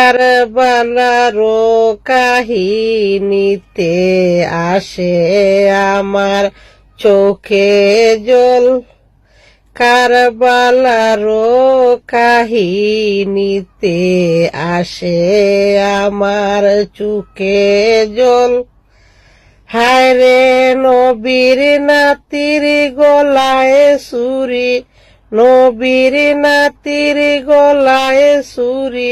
কারবালারও কাহিনীতে আসে আমার চোখে জল, কারবালারও কাহিনীতে আসে আমার চোখে জল। হায়রে নবীর নাতির গলায় ছুরি, নবীর নাতির গলায় ছুরি,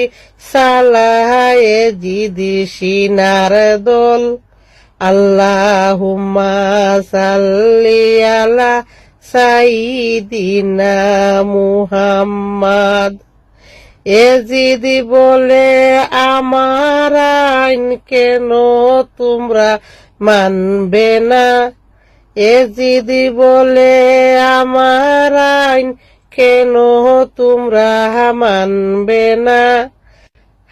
সালায় জিদি সিনার দল। আল্লাহুম্মা সাল্লি আলা সাইয়্যিদিনা মুহাম্মাদ। এজিদি বলে আমার আইন কেন তোমরা মানবে না? এজিদি বলে আমার আইন কেন তোমরা মানবে না?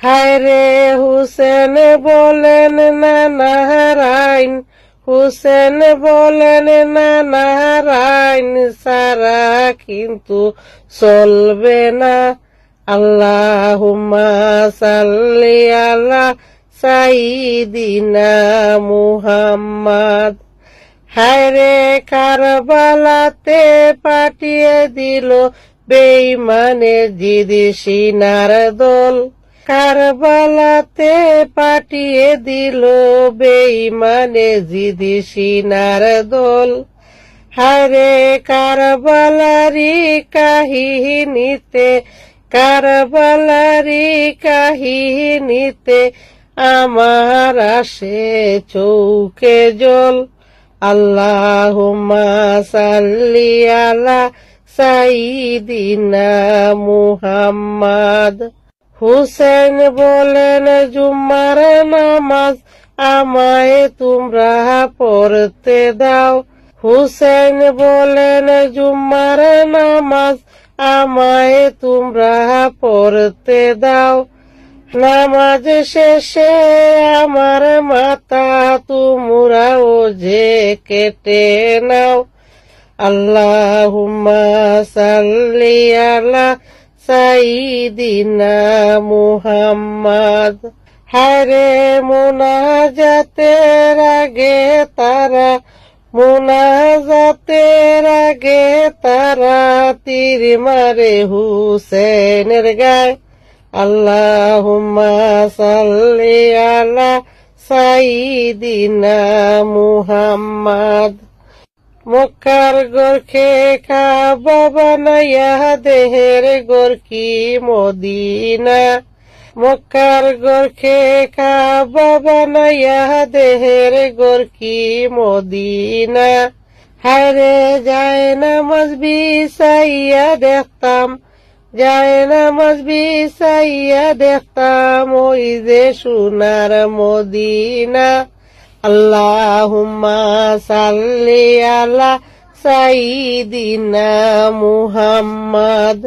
হায়রে হুসেন বলেন না নারায়ণ, হুসেন বলেন না নারায়ণ সারা কিন্তু চলবে না। আল্লাহুম্মা সাল্লি আলা সাইয়্যিদিনা মুহাম্মাদ। হায়রে কারবালাতে পাঠিয়ে দিল বেঈমানে জিদি সিনার দল, কারবালাতে পাঠিয়ে দিল বেঈমানে জিদি সিনার দল। হায়রে কারবালারি কাহিনীতে, কারবালারি কাহিনীতে আমার আসে চোখে জল। আল্লাহুম্মা সাল্লি আলা সাইয়্যিদিনা মুহাম্মাদ। হুসেন বলেন জুম্মার নামাজ আমায় তোমরা পড়তে দাও, হুসেন বলেন জুম্মার নামাজ আমায় তোমরা পড়তে দাও। নামাজ শেষে আমার মাথা তোমরা ওজে কেটে নাও। আল্লাহুম্মা সাল্লি আলা সাইয়্যিদিনা মুহাম্মাদ। হায়রে মুনাজাতের আগে তারা, মুনাজাতের আগে তারা তীর মারে হুসেনের গায়ে। আল্লাহুম্মা সাল্লি আলা সাইয়্যিদিনা মুহাম্মাদ। মক্কার গোরখে কাবা বানাইয়া দেহের গোরকি মদিনা, মক্কার গোরখে কাবা বানাইয়া দেহের গোরকি মদিনা। হায়রে যায় নামাজ বিছাইয়া দেখতাম, যায় নামাজ বিছাইয়া দেখতাম ওই যে সোনার মদিনা। আল্লাহুম্মা সাল্লি আলা সাইয়্যিদিনা মুহাম্মাদ।